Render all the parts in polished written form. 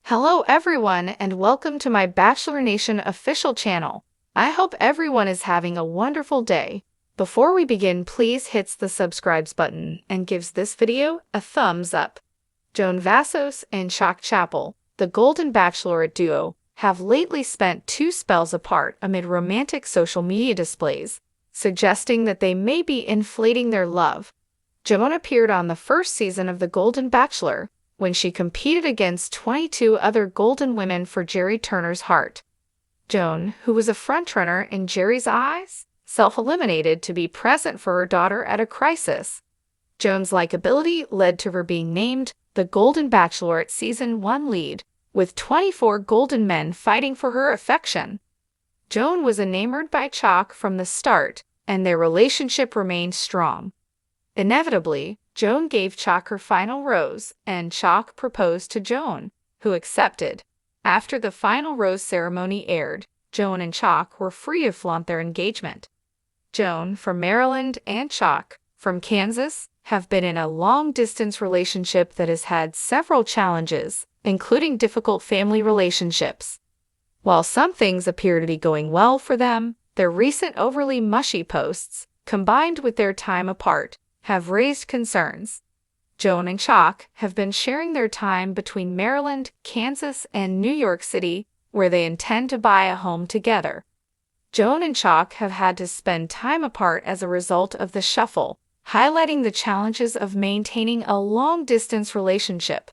Hello everyone and welcome to my Bachelor Nation official channel. I hope everyone is having a wonderful day. Before we begin, please hit the subscribe button and gives this video a thumbs up. Joan Vassos and Chock Chapple, the Golden Bachelorette duo, have lately spent two spells apart amid romantic social media displays, suggesting that they may be inflating their love. Joan appeared on the first season of The Golden Bachelor, when she competed against 22 other golden women for Jerry Turner's heart. Joan, who was a frontrunner in Jerry's eyes, self-eliminated to be present for her daughter at a crisis. Joan's likability led to her being named the Golden Bachelorette Season 1 lead, with 24 golden men fighting for her affection. Joan was enamored by Chock from the start, and their relationship remained strong. Inevitably, Joan gave Chock her final rose, and Chock proposed to Joan, who accepted. After the final rose ceremony aired, Joan and Chock were free to flaunt their engagement. Joan, from Maryland, and Chock, from Kansas, have been in a long-distance relationship that has had several challenges, including difficult family relationships. While some things appear to be going well for them, their recent overly mushy posts, combined with their time apart, have raised concerns. Joan and Chock have been sharing their time between Maryland, Kansas, and New York City, where they intend to buy a home together. Joan and Chock have had to spend time apart as a result of the shuffle, highlighting the challenges of maintaining a long-distance relationship.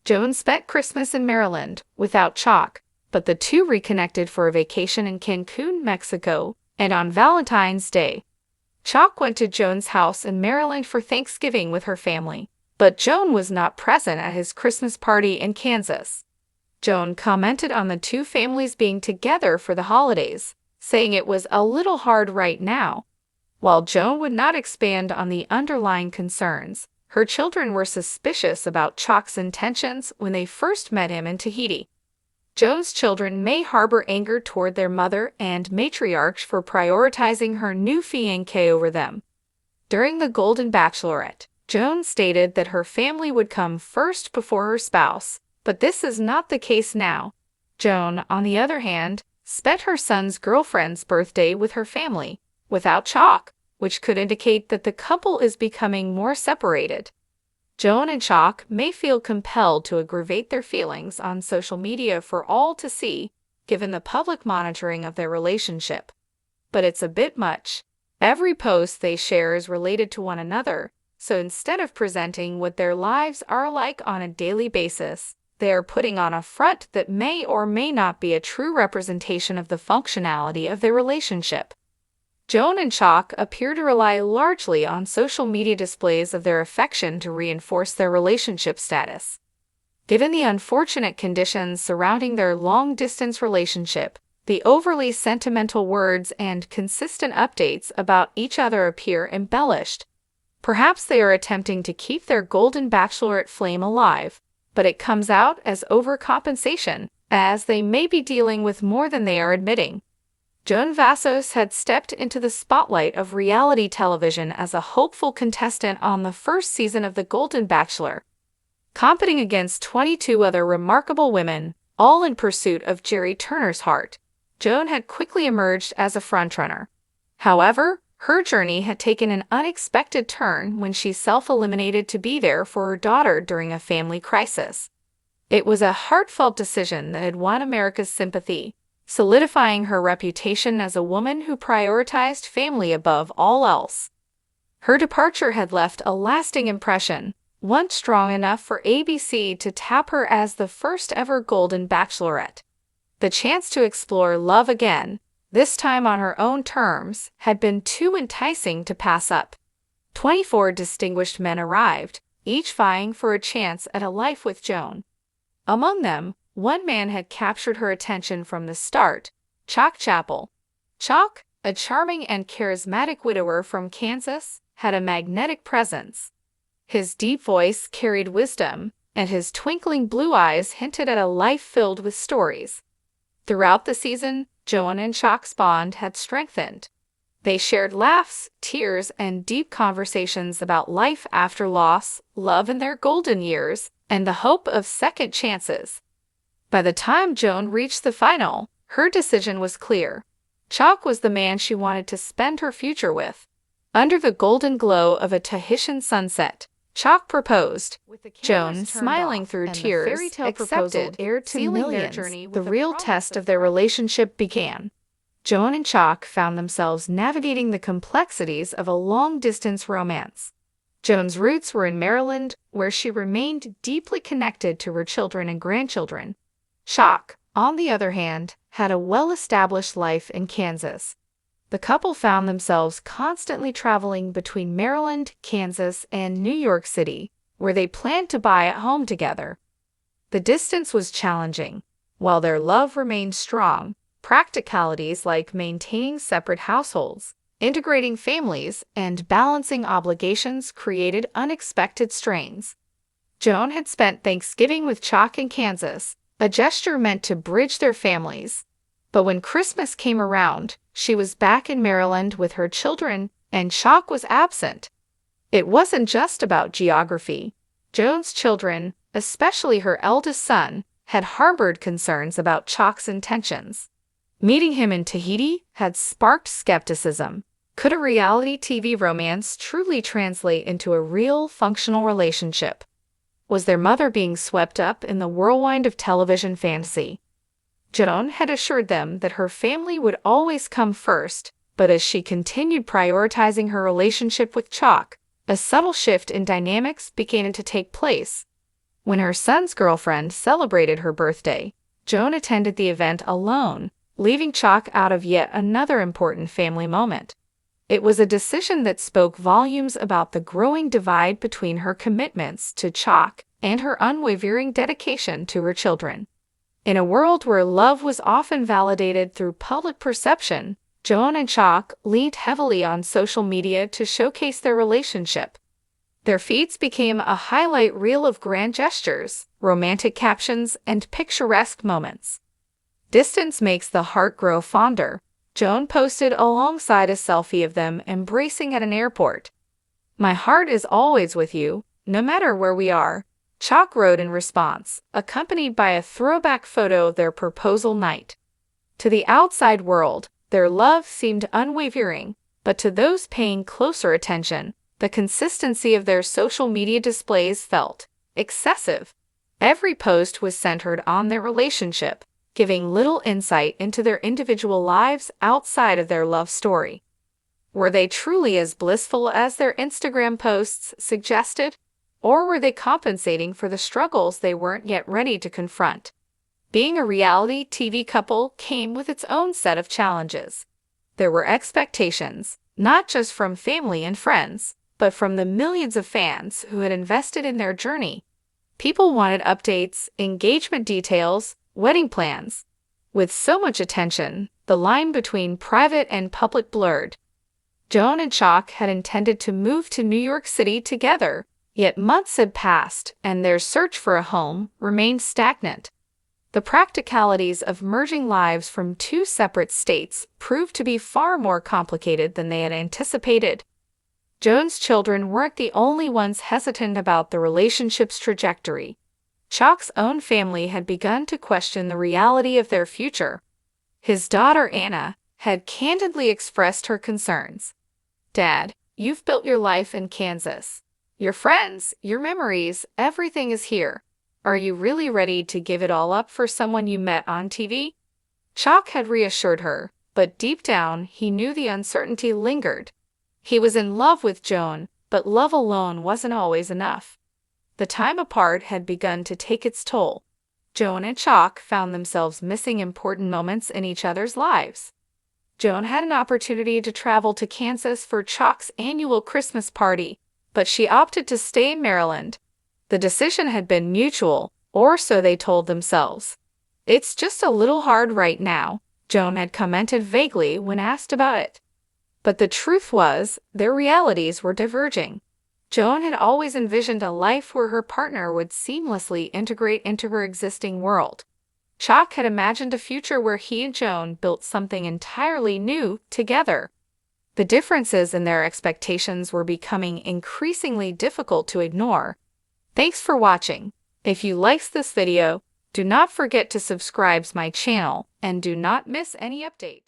Joan spent Christmas in Maryland without Chock, but the two reconnected for a vacation in Cancun, Mexico, and on Valentine's Day. Chock went to Joan's house in Maryland for Thanksgiving with her family, but Joan was not present at his Christmas party in Kansas. Joan commented on the two families being together for the holidays, saying it was a little hard right now. While Joan would not expand on the underlying concerns, her children were suspicious about Chock's intentions when they first met him in Tahiti. Joan's children may harbor anger toward their mother and matriarch for prioritizing her new fiancé over them. During the Golden Bachelorette, Joan stated that her family would come first before her spouse, but this is not the case now. Joan, on the other hand, spent her son's girlfriend's birthday with her family, without Chock, which could indicate that the couple is becoming more separated. Joan and Chock may feel compelled to aggravate their feelings on social media for all to see, given the public monitoring of their relationship. But it's a bit much. Every post they share is related to one another, so instead of presenting what their lives are like on a daily basis, they are putting on a front that may or may not be a true representation of the functionality of their relationship. Joan and Chock appear to rely largely on social media displays of their affection to reinforce their relationship status. Given the unfortunate conditions surrounding their long-distance relationship, the overly sentimental words and consistent updates about each other appear embellished. Perhaps they are attempting to keep their Golden Bachelorette flame alive, but it comes out as overcompensation, as they may be dealing with more than they are admitting. Joan Vassos had stepped into the spotlight of reality television as a hopeful contestant on the first season of The Golden Bachelor. Competing against 22 other remarkable women, all in pursuit of Jerry Turner's heart, Joan had quickly emerged as a frontrunner. However, her journey had taken an unexpected turn when she self-eliminated to be there for her daughter during a family crisis. It was a heartfelt decision that had won America's sympathy, solidifying her reputation as a woman who prioritized family above all else. Her departure had left a lasting impression, one strong enough for ABC to tap her as the first-ever Golden Bachelorette. The chance to explore love again, this time on her own terms, had been too enticing to pass up. 24 distinguished men arrived, each vying for a chance at a life with Joan. Among them, one man had captured her attention from the start, Chock Chapple. Chock, a charming and charismatic widower from Kansas, had a magnetic presence. His deep voice carried wisdom, and his twinkling blue eyes hinted at a life filled with stories. Throughout the season, Joan and Chock's bond had strengthened. They shared laughs, tears, and deep conversations about life after loss, love in their golden years, and the hope of second chances. By the time Joan reached the final, her decision was clear. Chock was the man she wanted to spend her future with. Under the golden glow of a Tahitian sunset, Chock proposed. Joan, smiling through tears, accepted, heir to millions. The real test of their relationship began. Joan and Chock found themselves navigating the complexities of a long-distance romance. Joan's roots were in Maryland, where she remained deeply connected to her children and grandchildren. Chock, on the other hand, had a well-established life in Kansas. The couple found themselves constantly traveling between Maryland, Kansas, and New York City, where they planned to buy a home together. The distance was challenging. While their love remained strong, practicalities like maintaining separate households, integrating families, and balancing obligations created unexpected strains. Joan had spent Thanksgiving with Chock in Kansas, a gesture meant to bridge their families. But when Christmas came around, she was back in Maryland with her children, and Chock was absent. It wasn't just about geography. Joan's children, especially her eldest son, had harbored concerns about Chock's intentions. Meeting him in Tahiti had sparked skepticism. Could a reality TV romance truly translate into a real, functional relationship? Was their mother being swept up in the whirlwind of television fantasy? Joan had assured them that her family would always come first, but as she continued prioritizing her relationship with Chock, a subtle shift in dynamics began to take place. When her son's girlfriend celebrated her birthday, Joan attended the event alone, leaving Chock out of yet another important family moment. It was a decision that spoke volumes about the growing divide between her commitments to Chock and her unwavering dedication to her children. In a world where love was often validated through public perception, Joan and Chock leaned heavily on social media to showcase their relationship. Their feeds became a highlight reel of grand gestures, romantic captions, and picturesque moments. Distance makes the heart grow fonder. Joan posted alongside a selfie of them embracing at an airport. "My heart is always with you, no matter where we are," Chock wrote in response, accompanied by a throwback photo of their proposal night. To the outside world, their love seemed unwavering, but to those paying closer attention, the consistency of their social media displays felt excessive. Every post was centered on their relationship, giving little insight into their individual lives outside of their love story. Were they truly as blissful as their Instagram posts suggested? Or were they compensating for the struggles they weren't yet ready to confront? Being a reality TV couple came with its own set of challenges. There were expectations, not just from family and friends, but from the millions of fans who had invested in their journey. People wanted updates, engagement details, wedding plans. With so much attention, the line between private and public blurred. Joan and Chock had intended to move to New York City together, yet months had passed and their search for a home remained stagnant. The practicalities of merging lives from two separate states proved to be far more complicated than they had anticipated. Joan's children weren't the only ones hesitant about the relationship's trajectory. Chock's own family had begun to question the reality of their future. His daughter Anna had candidly expressed her concerns. "Dad, you've built your life in Kansas. Your friends, your memories, everything is here. Are you really ready to give it all up for someone you met on TV?" Chock had reassured her, but deep down he knew the uncertainty lingered. He was in love with Joan, but love alone wasn't always enough. The time apart had begun to take its toll. Joan and Chock found themselves missing important moments in each other's lives. Joan had an opportunity to travel to Kansas for Chock's annual Christmas party, but she opted to stay in Maryland. The decision had been mutual, or so they told themselves. "It's just a little hard right now," Joan had commented vaguely when asked about it. But the truth was, their realities were diverging. Joan had always envisioned a life where her partner would seamlessly integrate into her existing world. Chock had imagined a future where he and Joan built something entirely new together. The differences in their expectations were becoming increasingly difficult to ignore. Thanks for watching. If you liked this video, Do not forget to subscribe my channel and do not miss any update.